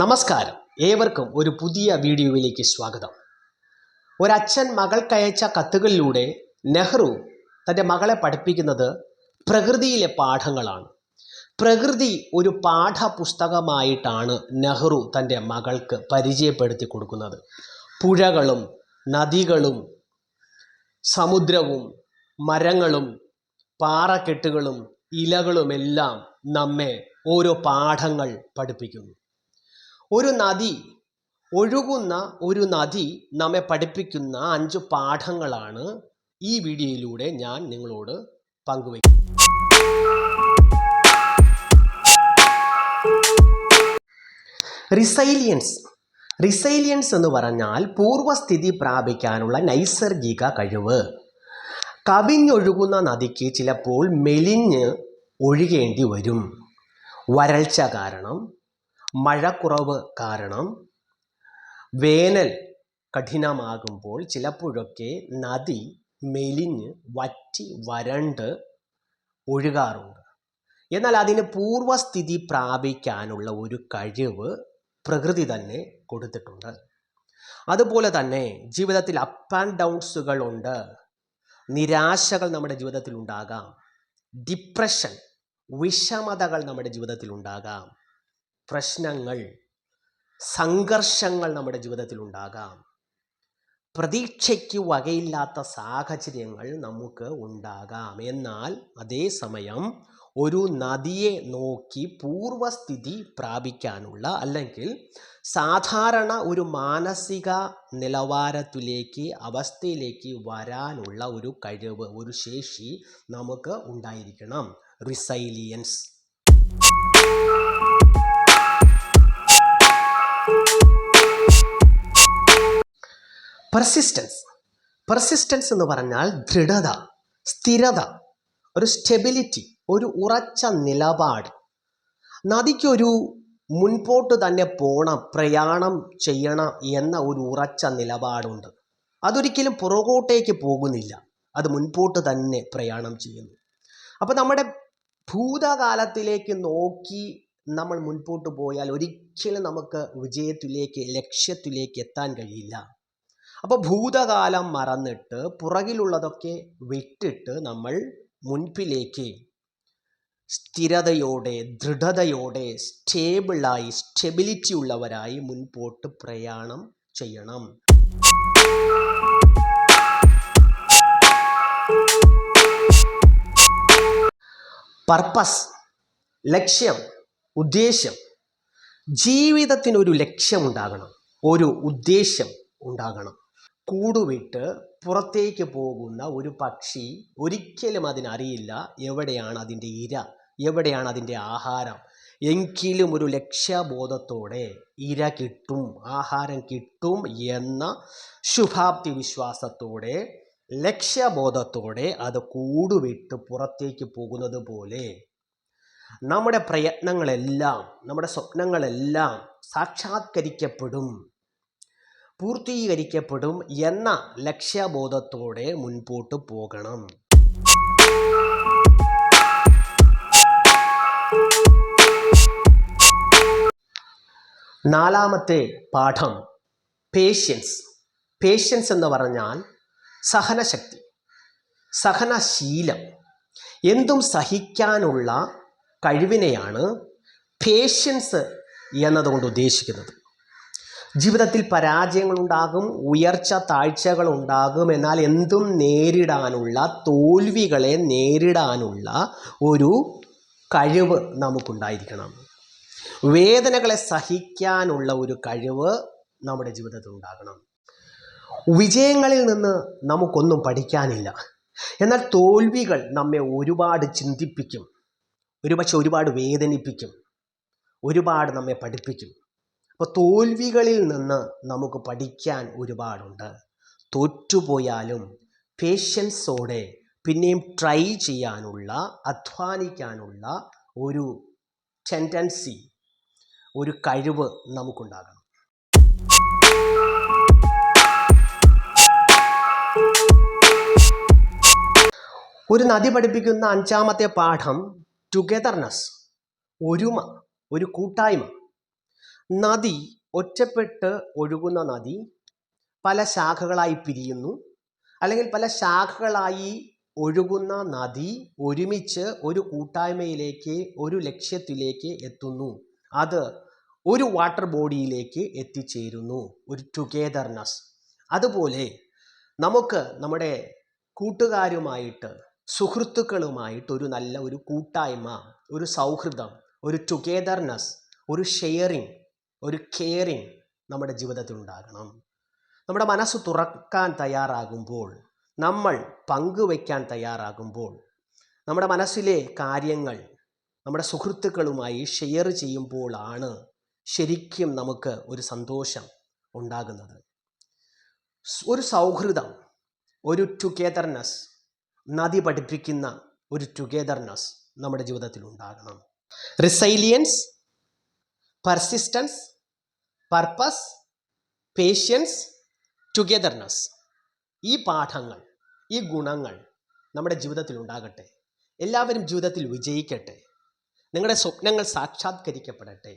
നമസ്കാരം, ഏവർക്കും ഒരു പുതിയ വീഡിയോയിലേക്ക് സ്വാഗതം. ഒരച്ഛൻ മകൾക്കയച്ച കത്തുകളിലൂടെ നെഹ്റു തൻ്റെ മകളെ പഠിപ്പിക്കുന്നത് പ്രകൃതിയിലെ പാഠങ്ങളാണ്. പ്രകൃതി ഒരു പാഠപുസ്തകമായിട്ടാണ് നെഹ്റു തൻ്റെ മകൾക്ക് പരിചയപ്പെടുത്തി കൊടുക്കുന്നത്. പുഴകളും നദികളും സമുദ്രവും മരങ്ങളും പാറക്കെട്ടുകളും ഇലകളുമെല്ലാം നമ്മെ ഓരോ പാഠങ്ങൾ പഠിപ്പിക്കുന്നു. ഒഴുകുന്ന ഒരു നദി നമ്മെ പഠിപ്പിക്കുന്ന 5 പാഠങ്ങളാണ് ഈ വീഡിയോയിലൂടെ ഞാൻ നിങ്ങളോട് പങ്കുവയ്ക്കുന്നത്. റിസൈലിയൻസ് എന്ന് പറഞ്ഞാൽ പൂർവസ്ഥിതി പ്രാപിക്കാനുള്ള നൈസർഗിക കഴിവ്. കവിഞ്ഞൊഴുകുന്ന നദിക്ക് ചിലപ്പോൾ മെലിഞ്ഞ് ഒഴുകേണ്ടി വരും. വരൾച്ച കാരണം, മഴക്കുറവ് കാരണം, വേനൽ കഠിനമാകുമ്പോൾ ചിലപ്പോഴൊക്കെ നദി മെലിഞ്ഞ് വറ്റി വരണ്ട് ഒഴുകാറുണ്ട്. എന്നാൽ അതിന് പൂർവസ്ഥിതി പ്രാപിക്കാനുള്ള ഒരു കഴിവ് പ്രകൃതി തന്നെ കൊടുത്തിട്ടുണ്ട്. അതുപോലെ തന്നെ ജീവിതത്തിൽ അപ്പ് ആൻഡ് ഡൗൺസുകൾ ഉണ്ട്. നിരാശകൾ നമ്മുടെ ജീവിതത്തിൽ ഉണ്ടാകാം. ഡിപ്രഷൻ, വിഷമതകൾ നമ്മുടെ ജീവിതത്തിൽ ഉണ്ടാകാം. പ്രശ്നങ്ങൾ, സംഘർഷങ്ങൾ നമ്മുടെ ജീവിതത്തിൽ ഉണ്ടാകാം. പ്രതീക്ഷയ്ക്ക് വകയില്ലാത്ത സാഹചര്യങ്ങൾ നമുക്ക് ഉണ്ടാകാം. എന്നാൽ അതേസമയം ഒരു നദിയെ നോക്കി പൂർവസ്ഥിതി പ്രാപിക്കാനുള്ള, അല്ലെങ്കിൽ സാധാരണ ഒരു മാനസിക നിലവാരത്തിലേക്ക്, അവസ്ഥയിലേക്ക് വരാനുള്ള ഒരു കഴിവ്, ഒരു ശേഷി നമുക്ക് ഉണ്ടായിരിക്കണം. റിസൈലിയൻസ്. പെർസിസ്റ്റൻസ് എന്ന് പറഞ്ഞാൽ ദൃഢത, സ്ഥിരത, ഒരു സ്റ്റെബിലിറ്റി, ഒരു ഉറച്ച നിലപാട്. നദിക്കൊരു മുൻപോട്ട് തന്നെ പോകണം, പ്രയാണം ചെയ്യണം എന്ന ഒരു ഉറച്ച നിലപാടുണ്ട്. അതൊരിക്കലും പുറകോട്ടേക്ക് പോകുന്നില്ല, അത് മുൻപോട്ട് തന്നെ പ്രയാണം ചെയ്യുന്നു. അപ്പോൾ നമ്മുടെ ഭൂതകാലത്തിലേക്ക് നോക്കി നമ്മൾ മുൻപോട്ട് പോയാൽ ഒരിക്കലും നമുക്ക് വിജയത്തിലേക്ക്, ലക്ഷ്യത്തിലേക്ക് എത്താൻ കഴിയില്ല. അപ്പോൾ ഭൂതകാലം മറന്നിട്ട് പുറകിലുള്ളതൊക്കെ വിട്ടിട്ട് നമ്മൾ മുൻപിലേക്ക് സ്ഥിരതയോടെ, ദൃഢതയോടെ, സ്റ്റെബിലിറ്റി ഉള്ളവരായി മുൻപോട്ട് പ്രയാണം ചെയ്യണം. പർപ്പസ്, ലക്ഷ്യം, ഉദ്ദേശ്യം. ജീവിതത്തിനൊരു ലക്ഷ്യമുണ്ടാകണം, ഒരു ഉദ്ദേശ്യം ഉണ്ടാകണം. കൂടുവിട്ട് പുറത്തേക്ക് പോകുന്ന ഒരു പക്ഷി ഒരിക്കലും അതിനറിയില്ല എവിടെയാണ് അതിൻ്റെ ഇര, എവിടെയാണ് അതിൻ്റെ ആഹാരം. എങ്കിലും ഒരു ലക്ഷ്യബോധത്തോടെ ഇര കിട്ടും, ആഹാരം കിട്ടും എന്ന ശുഭാപ്തി വിശ്വാസത്തോടെ, ലക്ഷ്യബോധത്തോടെ അത് കൂടുവിട്ട് പുറത്തേക്ക് പോകുന്നത് പോലെ നമ്മുടെ പ്രയത്നങ്ങളെല്ലാം, നമ്മുടെ സ്വപ്നങ്ങളെല്ലാം സാക്ഷാത്കരിക്കപ്പെടും, പൂർത്തീകരിക്കപ്പെടും എന്ന ലക്ഷ്യബോധത്തോടെ മുൻപോട്ട് പോകണം. നാലാമത്തെ പാഠം പേഷ്യൻസ് എന്ന് പറഞ്ഞാൽ സഹനശക്തി, സഹനശീലം. എന്തും സഹിക്കാനുള്ള കഴിവിനെയാണ് പേഷ്യൻസ് എന്നതുകൊണ്ട് ഉദ്ദേശിക്കുന്നത്. ജീവിതത്തിൽ പരാജയങ്ങളുണ്ടാകും, ഉയർച്ച താഴ്ചകളുണ്ടാകും. എന്നാൽ എന്തും നേരിടാനുള്ള, തോൽവികളെ നേരിടാനുള്ള ഒരു കഴിവ് നമുക്കുണ്ടായിരിക്കണം. വേദനകളെ സഹിക്കാനുള്ള ഒരു കഴിവ് നമ്മുടെ ജീവിതത്തിൽ ഉണ്ടാകണം. വിജയങ്ങളിൽ നിന്ന് നമുക്കൊന്നും പഠിക്കാനില്ല. എന്നാൽ തോൽവികൾ നമ്മെ ഒരുപാട് ചിന്തിപ്പിക്കും, ഒരുപക്ഷെ ഒരുപാട് വേദനിപ്പിക്കും, ഒരുപാട് നമ്മെ പഠിപ്പിക്കും. അപ്പോൾ തോൽവികളിൽ നിന്ന് നമുക്ക് പഠിക്കാൻ ഒരുപാടുണ്ട്. തോറ്റുപോയാലും പേഷ്യൻസോടെ പിന്നെയും ട്രൈ ചെയ്യാനുള്ള, അധ്വാനിക്കാനുള്ള ഒരു ടെൻഡൻസി, ഒരു കഴിവ് നമുക്കുണ്ടാകണം. ഒരു നദി പഠിപ്പിക്കുന്ന 5ാമത്തെ പാഠം ടുഗെദർനെസ്, ഒരുമ, ഒരു കൂട്ടായ്മ. നദി, ഒറ്റപ്പെട്ട് ഒഴുകുന്ന നദി പല ശാഖകളായി പിരിയുന്നു, അല്ലെങ്കിൽ പല ശാഖകളായി ഒഴുകുന്ന നദി ഒരുമിച്ച് ഒരു കൂട്ടായ്മയിലേക്ക്, ഒരു ലക്ഷ്യത്തിലേക്ക് എത്തുന്നു. അത് ഒരു വാട്ടർ ബോഡിയിലേക്ക് എത്തിച്ചേരുന്നു, ഒരു ടുഗെദർനെസ്. അതുപോലെ നമുക്ക് നമ്മുടെ കൂട്ടുകാരുമായിട്ട്, സുഹൃത്തുക്കളുമായിട്ട് ഒരു നല്ല ഒരു കൂട്ടായ്മ, ഒരു സൗഹൃദം, ഒരു ടുഗെദർനെസ്, ഒരു ഷെയറിങ്, ഒരു കെയറിങ് നമ്മുടെ ജീവിതത്തിൽ ഉണ്ടാകണം. നമ്മുടെ മനസ്സ് തുറക്കാൻ തയ്യാറാകുമ്പോൾ, നമ്മൾ പങ്കുവയ്ക്കാൻ തയ്യാറാകുമ്പോൾ, നമ്മുടെ മനസ്സിലെ കാര്യങ്ങൾ നമ്മുടെ സുഹൃത്തുക്കളുമായി ഷെയർ ചെയ്യുമ്പോഴാണ് ശരിക്കും നമുക്ക് ഒരു സന്തോഷം ഉണ്ടാകുന്നത്. ഒരു സൗഹൃദം, ഒരു ടുഗെദർനെസ്, നദി പഠിപ്പിക്കുന്ന ഒരു ടുഗെദർനെസ് നമ്മുടെ ജീവിതത്തിൽ ഉണ്ടാകണം. റിസൈലിയൻസ്, പെർസിസ്റ്റൻസ്, പർപ്പസ്, പേഷ്യൻസ്, ടുഗെദർനെസ്. ഈ പാഠങ്ങൾ, ഈ ഗുണങ്ങൾ നമ്മുടെ ജീവിതത്തിൽ ഉണ്ടാകട്ടെ. എല്ലാവരും ജീവിതത്തിൽ വിജയിക്കട്ടെ. നിങ്ങളുടെ സ്വപ്നങ്ങൾ സാക്ഷാത്കരിക്കപ്പെടട്ടെ.